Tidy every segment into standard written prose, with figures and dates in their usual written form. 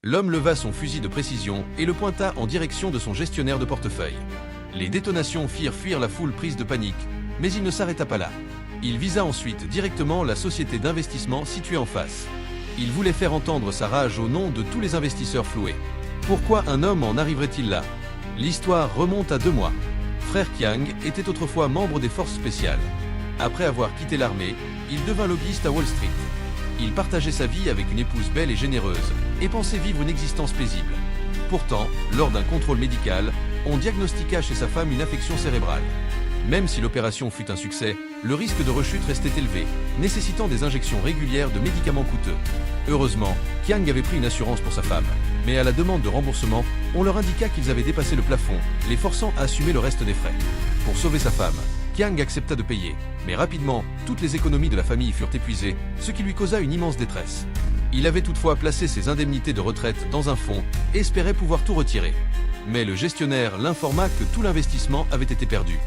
L'homme leva son fusil de précision et le pointa en direction de son gestionnaire de portefeuille. Les détonations firent fuir la foule prise de panique, mais il ne s'arrêta pas là. Il visa ensuite directement la société d'investissement située en face. Il voulait faire entendre sa rage au nom de tous les investisseurs floués. Pourquoi un homme en arriverait-il là? L'histoire remonte à 2 mois. Frère Kiang était autrefois membre des forces spéciales. Après avoir quitté l'armée, il devint lobbyiste à Wall Street. Il partageait sa vie avec une épouse belle et généreuse, et pensait vivre une existence paisible. Pourtant, lors d'un contrôle médical, on diagnostiqua chez sa femme une affection cérébrale. Même si l'opération fut un succès, le risque de rechute restait élevé, nécessitant des injections régulières de médicaments coûteux. Heureusement, Kiang avait pris une assurance pour sa femme, mais à la demande de remboursement, on leur indiqua qu'ils avaient dépassé le plafond, les forçant à assumer le reste des frais. Pour sauver sa femme, Kiang accepta de payer, mais rapidement, toutes les économies de la famille furent épuisées, ce qui lui causa une immense détresse. Il avait toutefois placé ses indemnités de retraite dans un fonds et espérait pouvoir tout retirer. Mais le gestionnaire l'informa que tout l'investissement avait été perdu.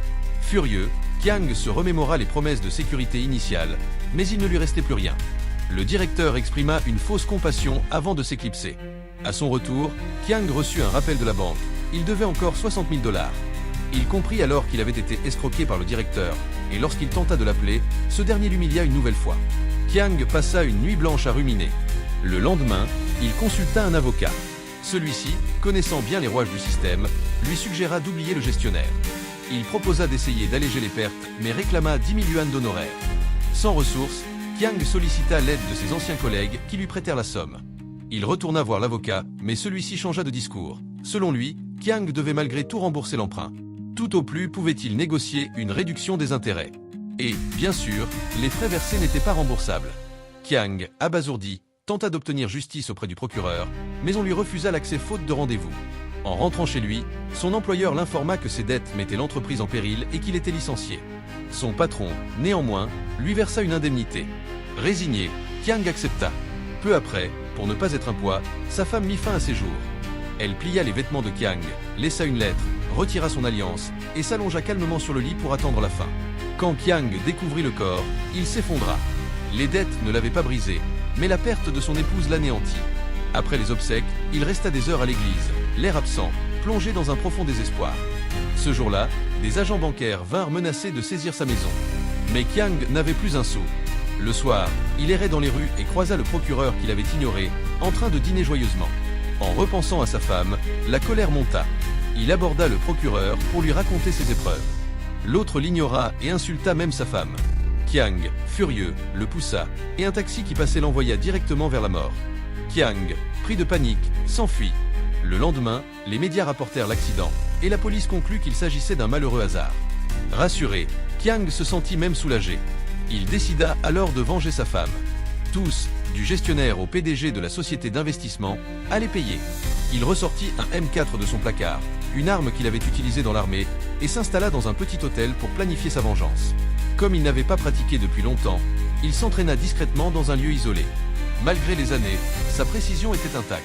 Furieux, Kiang se remémora les promesses de sécurité initiales, mais il ne lui restait plus rien. Le directeur exprima une fausse compassion avant de s'éclipser. À son retour, Kiang reçut un rappel de la banque. Il devait encore 60 000 $. Il comprit alors qu'il avait été escroqué par le directeur, et lorsqu'il tenta de l'appeler, ce dernier l'humilia une nouvelle fois. Kiang passa une nuit blanche à ruminer. Le lendemain, il consulta un avocat. Celui-ci, connaissant bien les rouages du système, lui suggéra d'oublier le gestionnaire. Il proposa d'essayer d'alléger les pertes, mais réclama 10 000 yuans d'honoraires. Sans ressources, Kiang sollicita l'aide de ses anciens collègues qui lui prêtèrent la somme. Il retourna voir l'avocat, mais celui-ci changea de discours. Selon lui, Kiang devait malgré tout rembourser l'emprunt. Tout au plus pouvait-il négocier une réduction des intérêts. Et, bien sûr, les frais versés n'étaient pas remboursables. Kiang, abasourdi, tenta d'obtenir justice auprès du procureur, mais on lui refusa l'accès faute de rendez-vous. En rentrant chez lui, son employeur l'informa que ses dettes mettaient l'entreprise en péril et qu'il était licencié. Son patron, néanmoins, lui versa une indemnité. Résigné, Kiang accepta. Peu après, pour ne pas être un poids, sa femme mit fin à ses jours. Elle plia les vêtements de Kiang, laissa une lettre, retira son alliance et s'allongea calmement sur le lit pour attendre la fin. Quand Kiang découvrit le corps, il s'effondra. Les dettes ne l'avaient pas brisé, mais la perte de son épouse l'anéantit. Après les obsèques, il resta des heures à l'église, l'air absent, plongé dans un profond désespoir. Ce jour-là, des agents bancaires vinrent menacer de saisir sa maison. Mais Kiang n'avait plus un sou. Le soir, il errait dans les rues et croisa le procureur qu'il avait ignoré, en train de dîner joyeusement. En repensant à sa femme, la colère monta. Il aborda le procureur pour lui raconter ses épreuves. L'autre l'ignora et insulta même sa femme. Kiang, furieux, le poussa, et un taxi qui passait l'envoya directement vers la mort. Kiang, pris de panique, s'enfuit. Le lendemain, les médias rapportèrent l'accident, et la police conclut qu'il s'agissait d'un malheureux hasard. Rassuré, Kiang se sentit même soulagé. Il décida alors de venger sa femme. Tous, du gestionnaire au PDG de la société d'investissement, allaient payer. Il ressortit un M4 de son placard, une arme qu'il avait utilisée dans l'armée, et s'installa dans un petit hôtel pour planifier sa vengeance. Comme il n'avait pas pratiqué depuis longtemps, il s'entraîna discrètement dans un lieu isolé. Malgré les années, sa précision était intacte.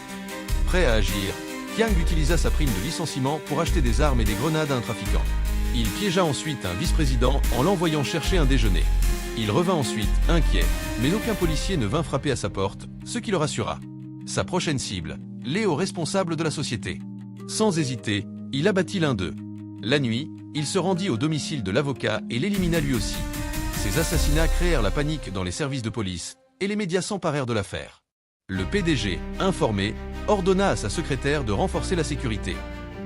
Prêt à agir, Kiang utilisa sa prime de licenciement pour acheter des armes et des grenades à un trafiquant. Il piégea ensuite un vice-président en l'envoyant chercher un déjeuner. Il revint ensuite, inquiet, mais aucun policier ne vint frapper à sa porte, ce qui le rassura. Sa prochaine cible, les hauts responsables de la société. Sans hésiter, il abattit l'un d'eux. La nuit, il se rendit au domicile de l'avocat et l'élimina lui aussi. Ces assassinats créèrent la panique dans les services de police, et les médias s'emparèrent de l'affaire. Le PDG, informé, ordonna à sa secrétaire de renforcer la sécurité.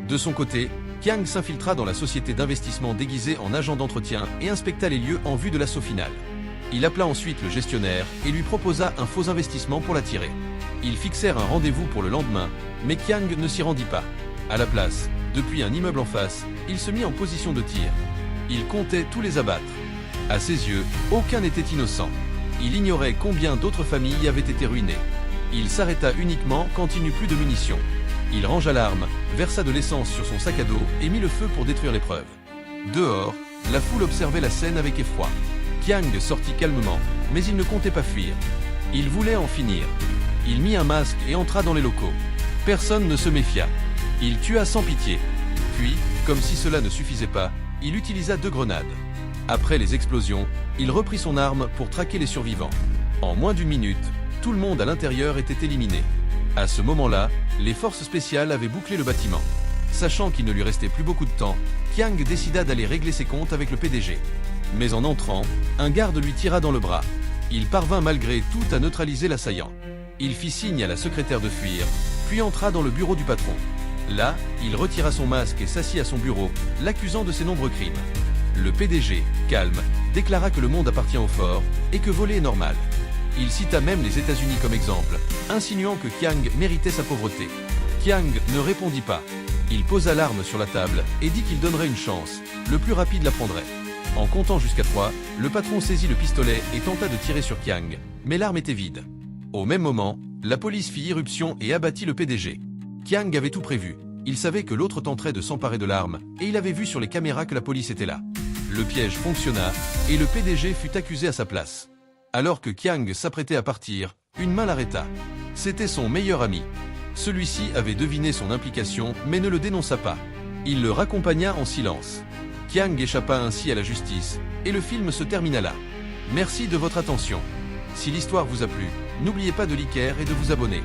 De son côté, Kiang s'infiltra dans la société d'investissement déguisée en agent d'entretien et inspecta les lieux en vue de l'assaut final. Il appela ensuite le gestionnaire et lui proposa un faux investissement pour l'attirer. Ils fixèrent un rendez-vous pour le lendemain, mais Kiang ne s'y rendit pas. À la place, depuis un immeuble en face, il se mit en position de tir. Il comptait tous les abattre. À ses yeux, aucun n'était innocent. Il ignorait combien d'autres familles avaient été ruinées. Il s'arrêta uniquement quand il n'eut plus de munitions. Il rangea l'arme, versa de l'essence sur son sac à dos et mit le feu pour détruire l'épreuve. Dehors, la foule observait la scène avec effroi. Kiang sortit calmement, mais il ne comptait pas fuir. Il voulait en finir. Il mit un masque et entra dans les locaux. Personne ne se méfia. Il tua sans pitié. Puis, comme si cela ne suffisait pas, il utilisa 2 grenades. Après les explosions, il reprit son arme pour traquer les survivants. En moins d'1 minute, tout le monde à l'intérieur était éliminé. À ce moment-là, les forces spéciales avaient bouclé le bâtiment. Sachant qu'il ne lui restait plus beaucoup de temps, Kiang décida d'aller régler ses comptes avec le PDG. Mais en entrant, un garde lui tira dans le bras. Il parvint malgré tout à neutraliser l'assaillant. Il fit signe à la secrétaire de fuir, puis entra dans le bureau du patron. Là, il retira son masque et s'assit à son bureau, l'accusant de ses nombreux crimes. Le PDG, calme, déclara que le monde appartient aux forts et que voler est normal. Il cita même les États-Unis comme exemple, insinuant que Kiang méritait sa pauvreté. Kiang ne répondit pas. Il posa l'arme sur la table et dit qu'il donnerait une chance, le plus rapide la prendrait. En comptant jusqu'à 3, le patron saisit le pistolet et tenta de tirer sur Kiang, mais l'arme était vide. Au même moment, la police fit irruption et abattit le PDG. Kiang avait tout prévu. Il savait que l'autre tenterait de s'emparer de l'arme, et il avait vu sur les caméras que la police était là. Le piège fonctionna, et le PDG fut accusé à sa place. Alors que Kiang s'apprêtait à partir, une main l'arrêta. C'était son meilleur ami. Celui-ci avait deviné son implication, mais ne le dénonça pas. Il le raccompagna en silence. Kiang échappa ainsi à la justice, et le film se termina là. Merci de votre attention. Si l'histoire vous a plu, n'oubliez pas de liker et de vous abonner.